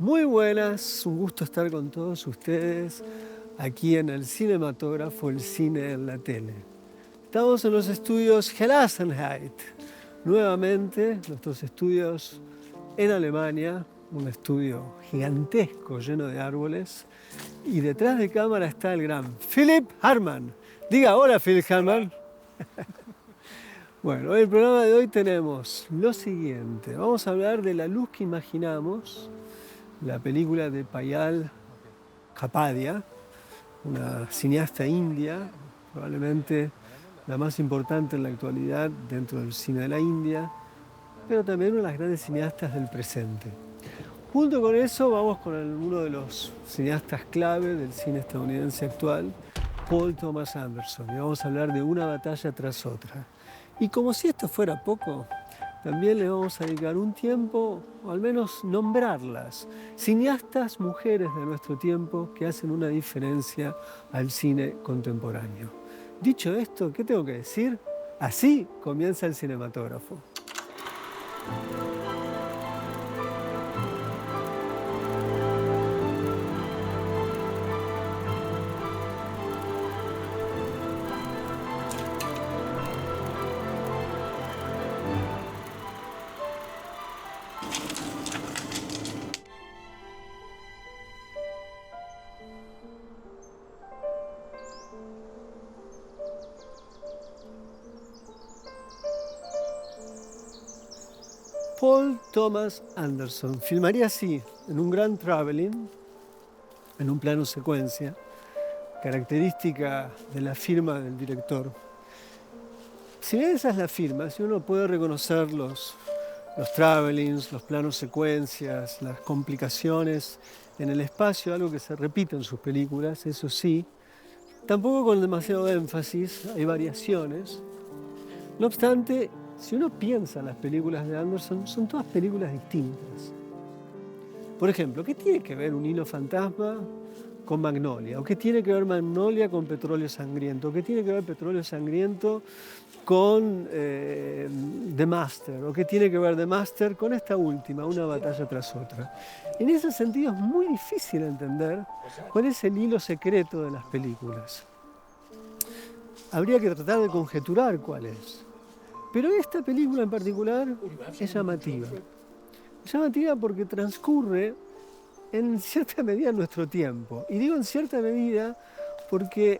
Muy buenas, un gusto estar con todos ustedes aquí en el cinematógrafo, el cine en la tele. Estamos en los estudios Gelassenheit, nuevamente nuestros estudios en Alemania, un estudio gigantesco lleno de árboles, y detrás de cámara está el gran Philipp Hartmann. Diga hola, Philipp Hartmann. Bueno, en el programa de hoy tenemos lo siguiente. Vamos a hablar de La luz que imaginamos, la película de Payal Kapadia, una cineasta india, probablemente la más importante en la actualidad dentro del cine de la India, pero también una de las grandes cineastas del presente. Junto con eso vamos con uno de los cineastas clave del cine estadounidense actual, Paul Thomas Anderson, y vamos a hablar de Una batalla tras otra. Y como si esto fuera poco, también le vamos a dedicar un tiempo, o al menos nombrarlas, cineastas mujeres de nuestro tiempo que hacen una diferencia al cine contemporáneo. Dicho esto, ¿qué tengo que decir? Así comienza el cinematógrafo. Paul Thomas Anderson filmaría así, en un gran traveling, en un plano secuencia, característica de la firma del director. Si bien esa es la firma, si uno puede reconocer los travelings, los planos secuencias, las complicaciones en el espacio, algo que se repite en sus películas, eso sí, tampoco con demasiado énfasis, hay variaciones. No obstante, si uno piensa en las películas de Anderson, son todas películas distintas. Por ejemplo, ¿qué tiene que ver Un hilo fantasma con Magnolia? ¿O qué tiene que ver Magnolia con Petróleo Sangriento? ¿O qué tiene que ver Petróleo Sangriento con The Master? ¿O qué tiene que ver The Master con esta última, Una batalla tras otra? En ese sentido es muy difícil entender cuál es el hilo secreto de las películas. Habría que tratar de conjeturar cuál es. Pero esta película en particular es llamativa. Es llamativa porque transcurre en cierta medida nuestro tiempo. Y digo en cierta medida porque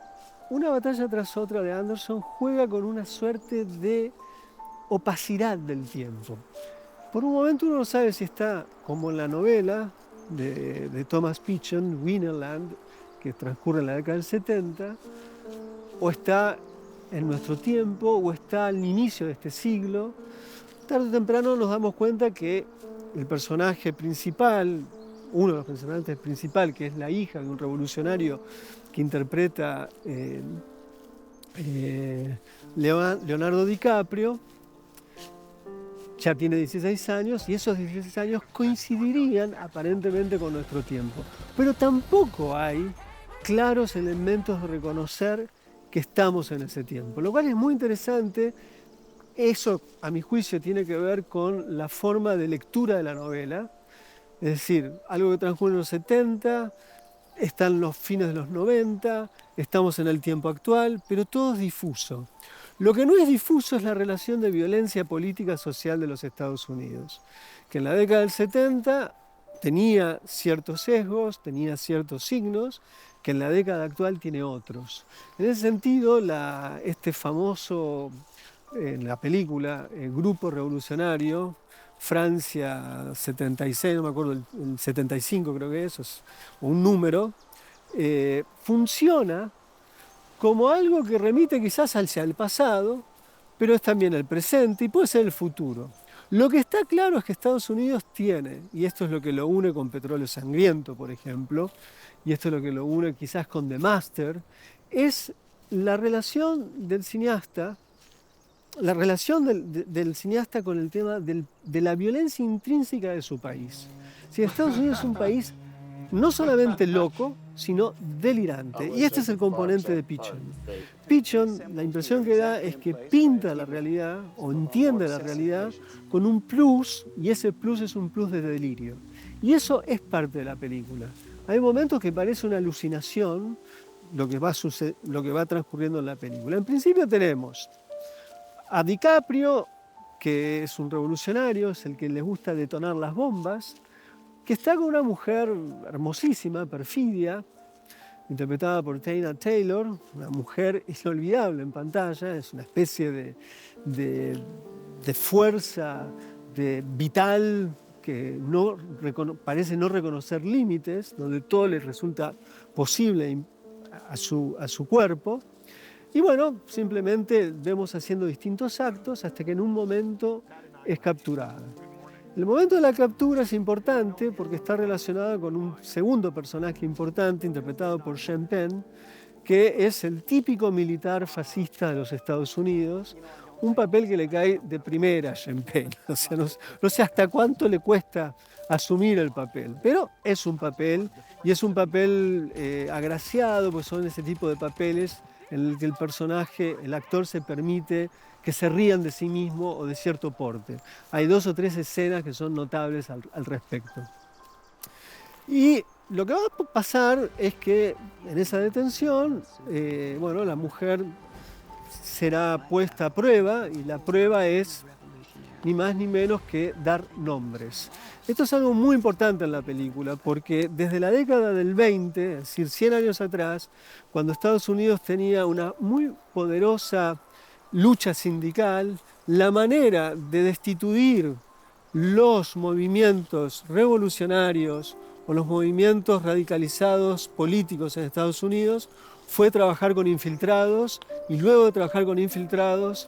Una batalla tras otra de Anderson juega con una suerte de opacidad del tiempo. Por un momento uno no sabe si está como en la novela de Thomas Pynchon, Winterland, que transcurre en la década del 70, o está en nuestro tiempo, o está al inicio de este siglo. Tarde o temprano nos damos cuenta que el personaje principal, uno de los personajes principales, que es la hija de un revolucionario que interpreta Leonardo DiCaprio, ya tiene 16 años y esos 16 años coincidirían aparentemente con nuestro tiempo. Pero tampoco hay claros elementos de reconocer que estamos en ese tiempo, lo cual es muy interesante. Eso, a mi juicio, tiene que ver con la forma de lectura de la novela, es decir, algo que transcurre en los 70, están los fines de los 90, estamos en el tiempo actual, pero todo es difuso. Lo que no es difuso es la relación de violencia política social de los Estados Unidos, que en la década del 70 tenía ciertos sesgos, tenía ciertos signos, que en la década actual tiene otros. En ese sentido, este famoso, en la película, el grupo revolucionario, Francia 76, no me acuerdo, el 75 creo que es, o un número, funciona como algo que remite quizás hacia el pasado, pero es también el presente y puede ser el futuro. Lo que está claro es que Estados Unidos tiene, y esto es lo que lo une con Petróleo Sangriento, por ejemplo, y esto es lo que lo une quizás con The Master, es la relación del cineasta, del cineasta con el tema de la violencia intrínseca de su país. Si Estados Unidos es un país no solamente loco, sino delirante. Y este es el componente de Pynchon. Pynchon, la impresión que da es que pinta la realidad o entiende la realidad con un plus, y ese plus es un plus de delirio. Y eso es parte de la película. Hay momentos que parece una alucinación lo que va transcurriendo en la película. En principio tenemos a DiCaprio, que es un revolucionario, es el que le gusta detonar las bombas, que está con una mujer hermosísima, Perfidia, interpretada por Tina Taylor, una mujer inolvidable en pantalla, es una especie de fuerza vital que parece no reconocer límites, donde todo le resulta posible a su cuerpo. Y bueno, simplemente vemos haciendo distintos actos hasta que en un momento es capturada. El momento de la captura es importante porque está relacionado con un segundo personaje importante interpretado por Sean Penn, que es el típico militar fascista de los Estados Unidos, un papel que le cae de primera a Sean Penn. O sea, no sé hasta cuánto le cuesta asumir el papel, pero es un papel y es un papel agraciado, pues son ese tipo de papeles en el que el personaje, el actor se permite que se rían de sí mismo o de cierto porte. Hay 2 o 3 escenas que son notables al respecto. Y lo que va a pasar es que en esa detención, bueno, la mujer será puesta a prueba y la prueba es ni más ni menos que dar nombres. Esto es algo muy importante en la película porque desde la década del 20, es decir, 100 años atrás, cuando Estados Unidos tenía una muy poderosa lucha sindical, la manera de destituir los movimientos revolucionarios o los movimientos radicalizados políticos en Estados Unidos fue trabajar con infiltrados y luego de trabajar con infiltrados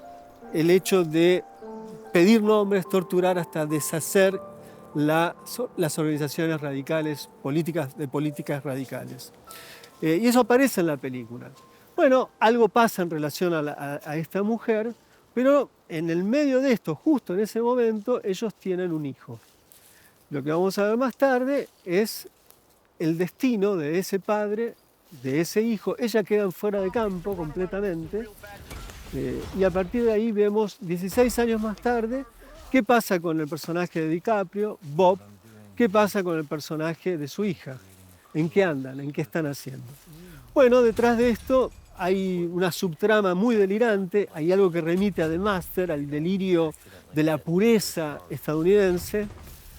el hecho de pedir nombres, torturar hasta deshacer las organizaciones radicales, de políticas radicales. Y eso aparece en la película. Bueno, algo pasa en relación a esta mujer, pero en el medio de esto, justo en ese momento, ellos tienen un hijo. Lo que vamos a ver más tarde es el destino de ese padre, de ese hijo. Ella queda fuera de campo completamente. Y a partir de ahí vemos 16 años más tarde qué pasa con el personaje de DiCaprio, Bob, qué pasa con el personaje de su hija, en qué andan, en qué están haciendo. Bueno, detrás de esto hay una subtrama muy delirante, hay algo que remite a The Master, al delirio de la pureza estadounidense,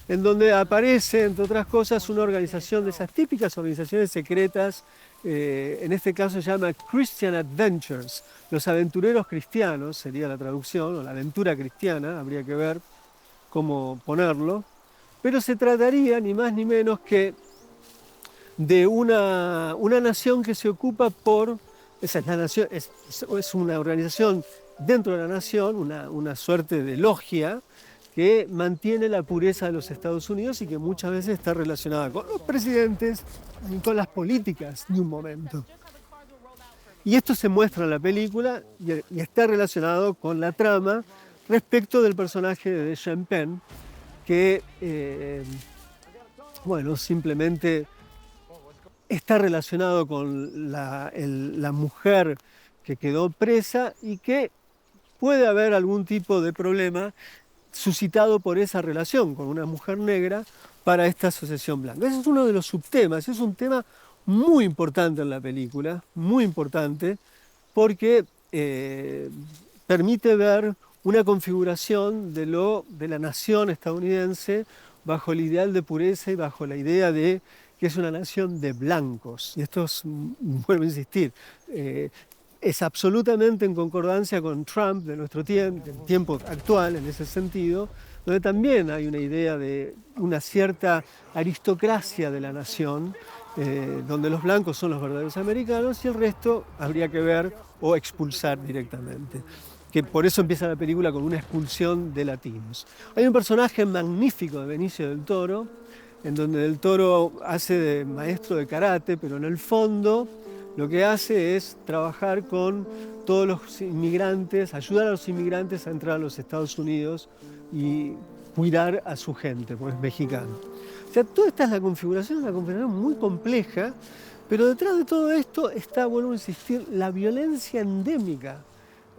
en donde aparece, entre otras cosas, una organización de esas típicas organizaciones secretas, en este caso se llama Christian Adventures, los aventureros cristianos, sería la traducción, o la aventura cristiana, habría que ver cómo ponerlo, pero se trataría ni más ni menos que de una nación que se ocupa por, esa es la nación, es una organización dentro de la nación, una suerte de logia, que mantiene la pureza de los Estados Unidos y que muchas veces está relacionada con los presidentes y con las políticas de un momento. Y esto se muestra en la película y está relacionado con la trama respecto del personaje de Sean Penn, que, bueno, simplemente está relacionado con la mujer que quedó presa y que puede haber algún tipo de problema suscitado por esa relación con una mujer negra para esta asociación blanca. Ese es uno de los subtemas, es un tema muy importante en la película, muy importante, porque permite ver una configuración de la nación estadounidense bajo el ideal de pureza y bajo la idea de que es una nación de blancos. Y esto es, vuelvo a insistir, es absolutamente en concordancia con Trump de nuestro tiempo, del tiempo actual en ese sentido, donde también hay una idea de una cierta aristocracia de la nación, donde los blancos son los verdaderos americanos y el resto habría que ver o expulsar directamente. Que por eso empieza la película con una expulsión de latinos. Hay un personaje magnífico de Benicio del Toro, en donde Del Toro hace de maestro de karate, pero en el fondo lo que hace es trabajar con todos los inmigrantes, ayudar a los inmigrantes a entrar a los Estados Unidos y cuidar a su gente, porque es mexicano. O sea, toda esta es una configuración muy compleja, pero detrás de todo esto está, vuelvo a insistir, la violencia endémica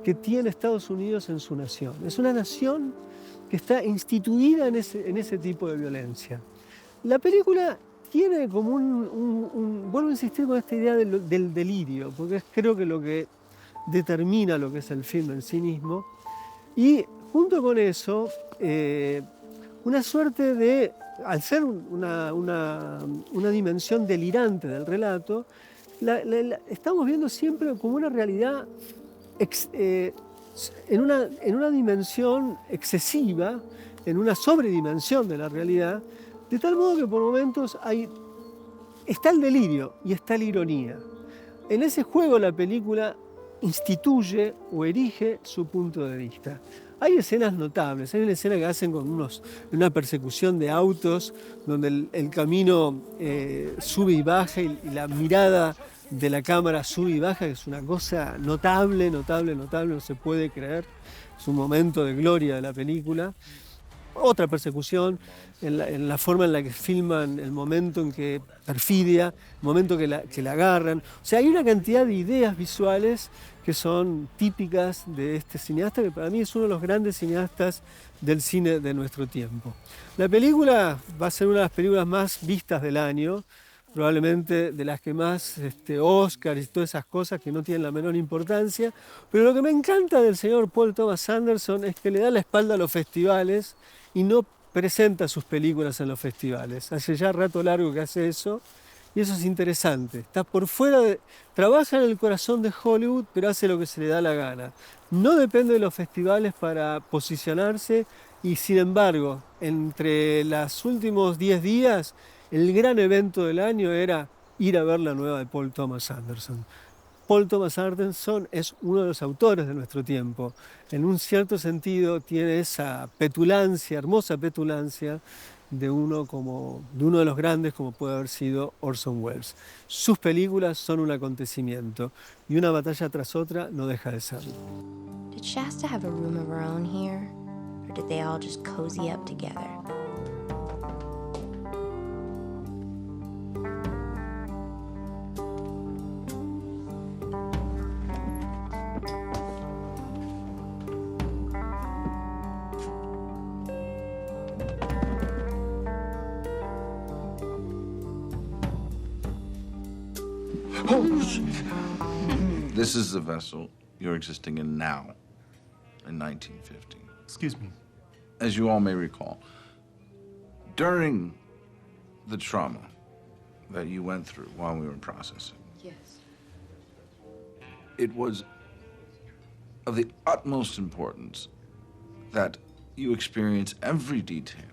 que tiene Estados Unidos en su nación. Es una nación que está instituida en ese tipo de violencia. La película tiene como vuelvo a insistir con esta idea del delirio, porque es creo que lo que determina lo que es el film en sí mismo. Y junto con eso, una suerte de, al ser una dimensión delirante del relato, estamos viendo siempre como una realidad en una dimensión excesiva, en una sobredimensión de la realidad, de tal modo que por momentos está el delirio y está la ironía. En ese juego la película instituye o erige su punto de vista. Hay escenas notables, hay una escena que hacen con una persecución de autos, donde el camino sube y baja y la mirada de la cámara sube y baja, que es una cosa notable, notable, notable, no se puede creer. Es un momento de gloria de la película. Otra persecución en la forma en la que filman el momento en que perfidia, el momento que la agarran. O sea, hay una cantidad de ideas visuales que son típicas de este cineasta, que para mí es uno de los grandes cineastas del cine de nuestro tiempo. La película va a ser una de las películas más vistas del año, probablemente de las que más Oscars y todas esas cosas que no tienen la menor importancia, pero lo que me encanta del señor Paul Thomas Anderson es que le da la espalda a los festivales y no presenta sus películas en los festivales. Hace ya rato largo que hace eso y eso es interesante. Está por fuera trabaja en el corazón de Hollywood, pero hace lo que se le da la gana. No depende de los festivales para posicionarse y sin embargo, entre los últimos 10 días, el gran evento del año era ir a ver la nueva de Paul Thomas Anderson. Paul Thomas Anderson es uno de los autores de nuestro tiempo. En un cierto sentido tiene esa petulancia, hermosa petulancia, de uno de los grandes como puede haber sido Orson Welles. Sus películas son un acontecimiento y una batalla tras otra no deja de serlo. Did Shasta have a room of her own here? Or did they all just cozy up together? Oh, shit. This is the vessel you're existing in now, in 1950. Excuse me. As you all may recall, during the trauma that you went through while we were processing, Yes. it was of the utmost importance that you experience every detail.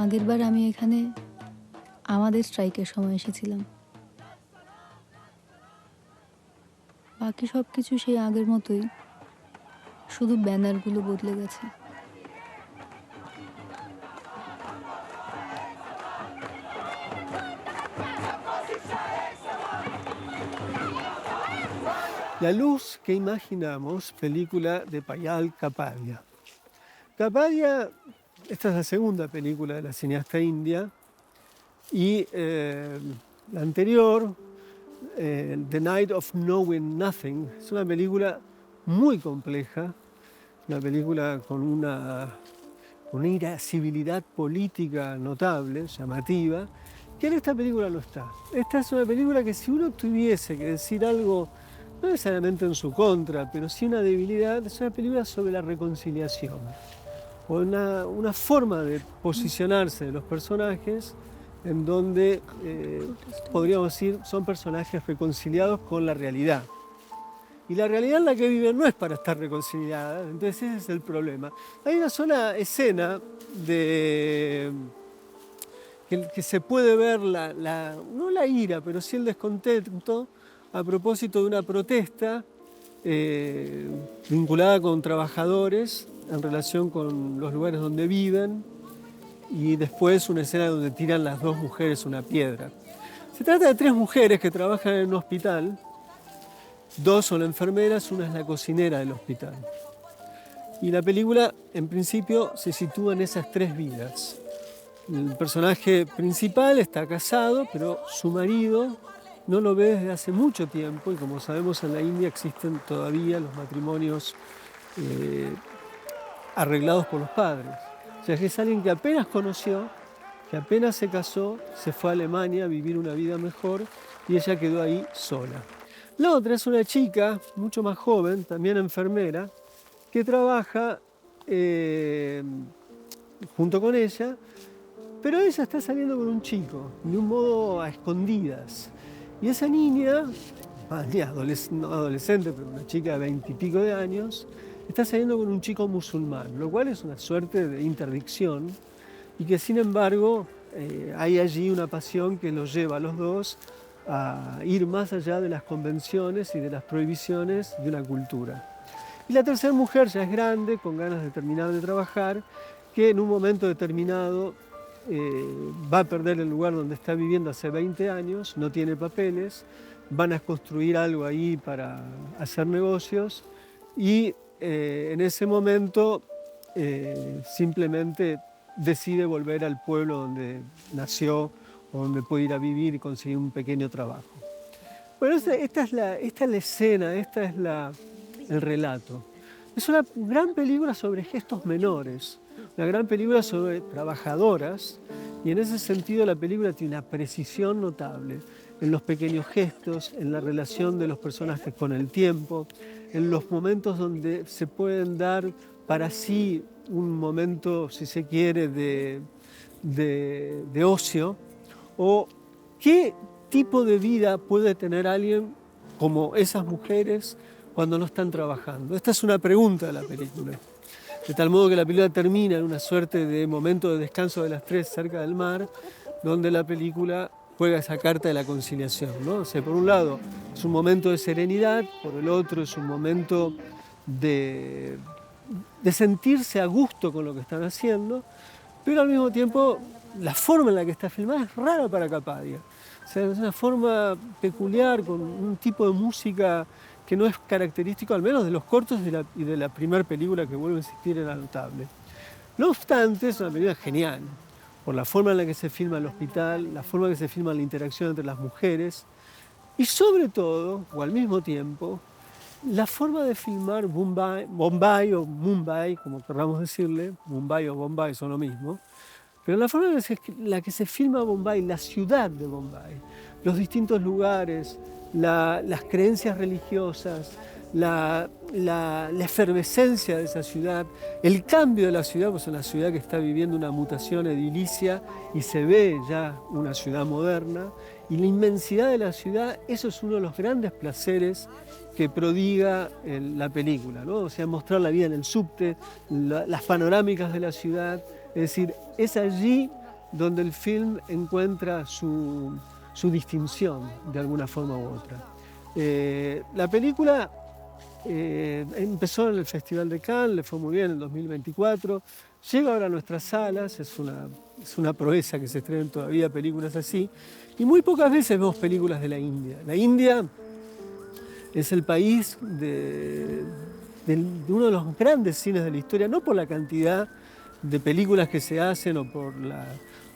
আগেরবার আমি এখানে আমাদের স্ট্রাইকের সময় এসেছিলাম। বাকি সব কিছু সেই আগের মতোই, শুধু ব্যানারগুলো বদলে গেছে। La luz que imaginamos, película de Payal Kapadia. Kapadia, esta es la segunda película de la cineasta india y la anterior, The Night of Knowing Nothing, es una película muy compleja, una película con una irascibilidad política notable, llamativa, que en esta película no está. Esta es una película que si uno tuviese que decir algo, no necesariamente en su contra, pero sí una debilidad, es una película sobre la reconciliación, o una forma de posicionarse de los personajes en donde podríamos decir son personajes reconciliados con la realidad. Y la realidad en la que viven no es para estar reconciliada, entonces ese es el problema. Hay una sola escena que se puede ver, no la ira, pero sí el descontento a propósito de una protesta vinculada con trabajadores en relación con los lugares donde viven, y después una escena donde tiran las dos mujeres una piedra. Se trata de tres mujeres que trabajan en un hospital. Dos son enfermeras, una es la cocinera del hospital. Y la película, en principio, se sitúa en esas tres vidas. El personaje principal está casado, pero su marido no lo ve desde hace mucho tiempo, y como sabemos en la India existen todavía los matrimonios arreglados por los padres. O sea, que es alguien que apenas conoció, que apenas se casó, se fue a Alemania a vivir una vida mejor, y ella quedó ahí sola. La otra es una chica mucho más joven, también enfermera, que trabaja junto con ella, pero ella está saliendo con un chico, de un modo a escondidas. Y esa niña, no adolescente, pero una chica de 20 y pico de años, está saliendo con un chico musulmán, lo cual es una suerte de interdicción, y que sin embargo hay allí una pasión que los lleva a los dos a ir más allá de las convenciones y de las prohibiciones de una cultura. Y la tercera mujer ya es grande, con ganas de terminar de trabajar, que en un momento determinado va a perder el lugar donde está viviendo hace 20 años, no tiene papeles, van a construir algo ahí para hacer negocios, y en ese momento simplemente decide volver al pueblo donde nació, o donde puede ir a vivir y conseguir un pequeño trabajo. Bueno, esta es la escena, esta es el relato. Es una gran película sobre gestos menores, una gran película sobre trabajadoras, y en ese sentido la película tiene una precisión notable en los pequeños gestos, en la relación de los personajes con el tiempo, en los momentos donde se pueden dar para sí un momento, si se quiere, de ocio, o qué tipo de vida puede tener alguien como esas mujeres cuando no están trabajando. Esta es una pregunta de la película. De tal modo que la película termina en una suerte de momento de descanso de las tres cerca del mar, donde la película juega esa carta de la conciliación, ¿no? O sea, por un lado es un momento de serenidad, por el otro es un momento de sentirse a gusto con lo que están haciendo, pero al mismo tiempo la forma en la que está filmada es rara para Kapadia. O sea, es una forma peculiar, con un tipo de música que no es característico, al menos de los cortos y de la primera película que vuelvo a insistir era notable. No obstante, es una película genial, por la forma en la que se filma el hospital, la forma en que se filma la interacción entre las mujeres, y sobre todo, o al mismo tiempo, la forma de filmar Bombay o Mumbai, como queramos decirle, Mumbai o Bombay son lo mismo, pero la forma en la que se filma Bombay, la ciudad de Bombay, los distintos lugares, las creencias religiosas, la efervescencia de esa ciudad, el cambio de la ciudad, pues es una ciudad que está viviendo una mutación edilicia y se ve ya una ciudad moderna, y la inmensidad de la ciudad, eso es uno de los grandes placeres que prodiga la película, ¿no? O sea, mostrar la vida en el subte, las panorámicas de la ciudad, es decir, es allí donde el film encuentra su distinción de alguna forma u otra. La película empezó en el Festival de Cannes, le fue muy bien en 2024, llega ahora a nuestras salas, es una proeza que se estrenen todavía películas así, y muy pocas veces vemos películas de la India. La India es el país de uno de los grandes cines de la historia, no por la cantidad de películas que se hacen o por la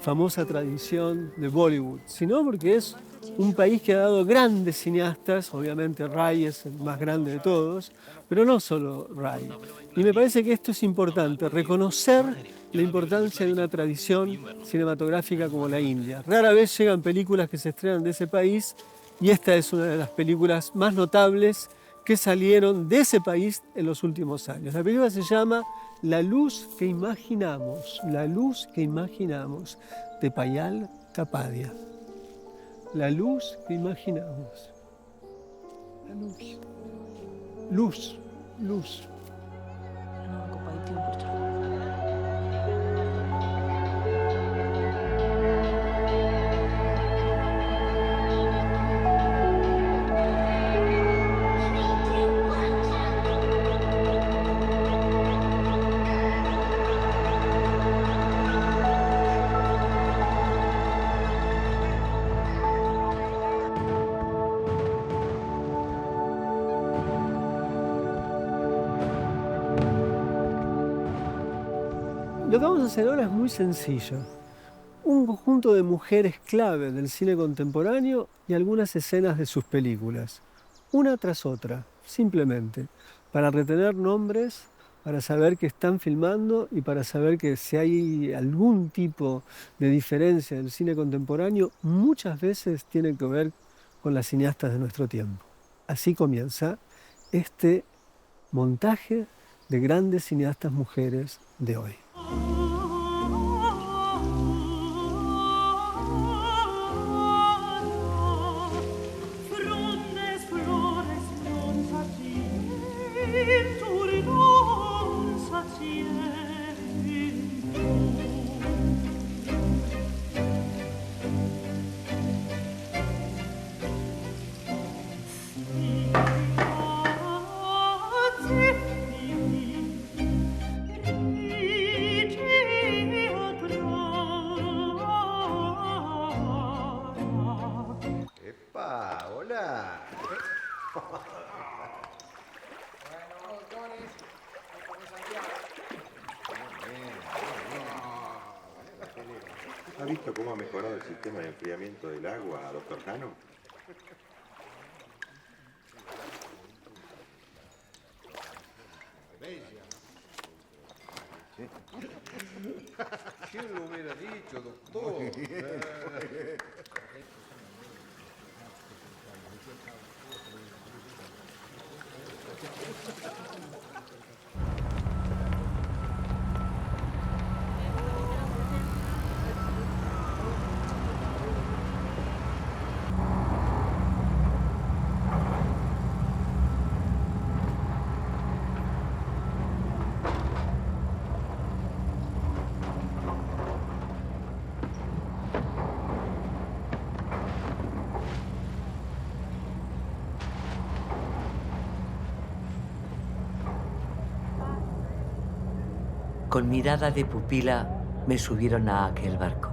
famosa tradición de Bollywood, sino porque es un país que ha dado grandes cineastas, obviamente Ray es el más grande de todos, pero no solo Ray. Y me parece que esto es importante, reconocer la importancia de una tradición cinematográfica como la India. Rara vez llegan películas que se estrenan de ese país, y esta es una de las películas más notables que salieron de ese país en los últimos años. La película se llama La luz que imaginamos, de Payal Capadia. La luz que imaginamos. La luz. Luz, luz. Lo que vamos a hacer ahora es muy sencillo. Un conjunto de mujeres clave del cine contemporáneo y algunas escenas de sus películas. Una tras otra, simplemente, para retener nombres, para saber que están filmando y para saber que si hay algún tipo de diferencia del cine contemporáneo, muchas veces tiene que ver con las cineastas de nuestro tiempo. Así comienza este montaje de grandes cineastas mujeres de hoy. ¿Ha visto cómo ha mejorado el sistema de enfriamiento del agua, doctor Cano? ¿Quién lo hubiera dicho, doctor? Con mirada de pupila me subieron a aquel barco.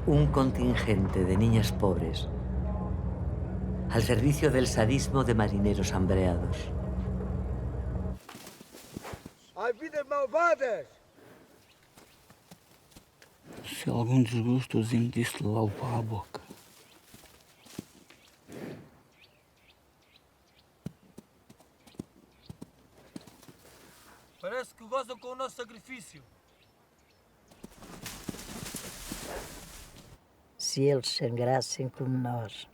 Un contingente de niñas pobres al servicio del sadismo de marineros hambreados. ¡Hay vidas malvadas! Se algum desgostozinho disse lá para a boca. Parece que gozam com o nosso sacrifício. Se eles sangrassem como nós.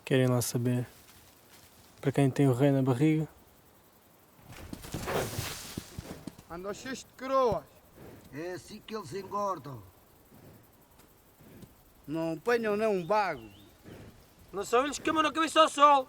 Querem lá saber para quem tem o rei na barriga? Andam cheios de coroas. É assim que eles engordam. Não apanham nem um bago. Não são eles que queimam na cabeça ao sol.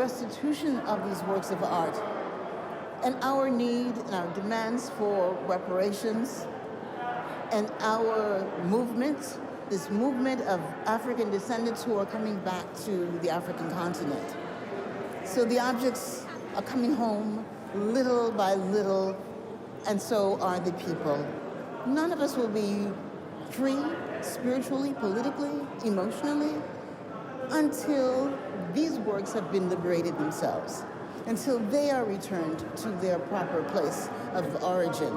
restitution of these works of art and our need and our demands for reparations and our movement, this movement of African descendants who are coming back to the African continent. So the objects are coming home little by little, and so are the people. None of us will be free spiritually, politically, emotionally, until these works have been liberated themselves, until they are returned to their proper place of origin.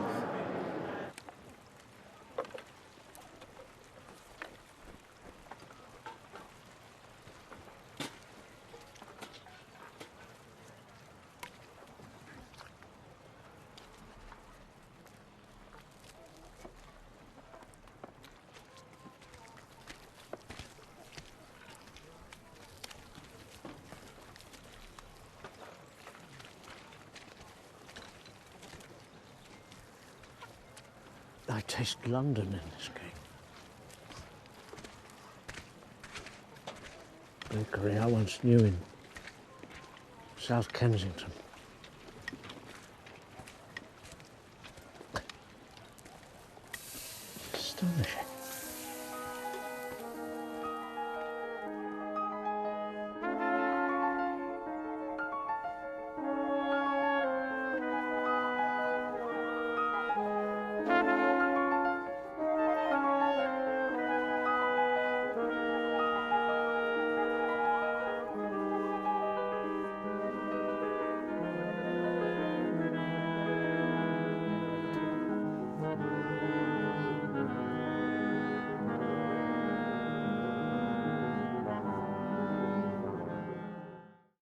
I taste London in this cake. Bakery I once knew in South Kensington.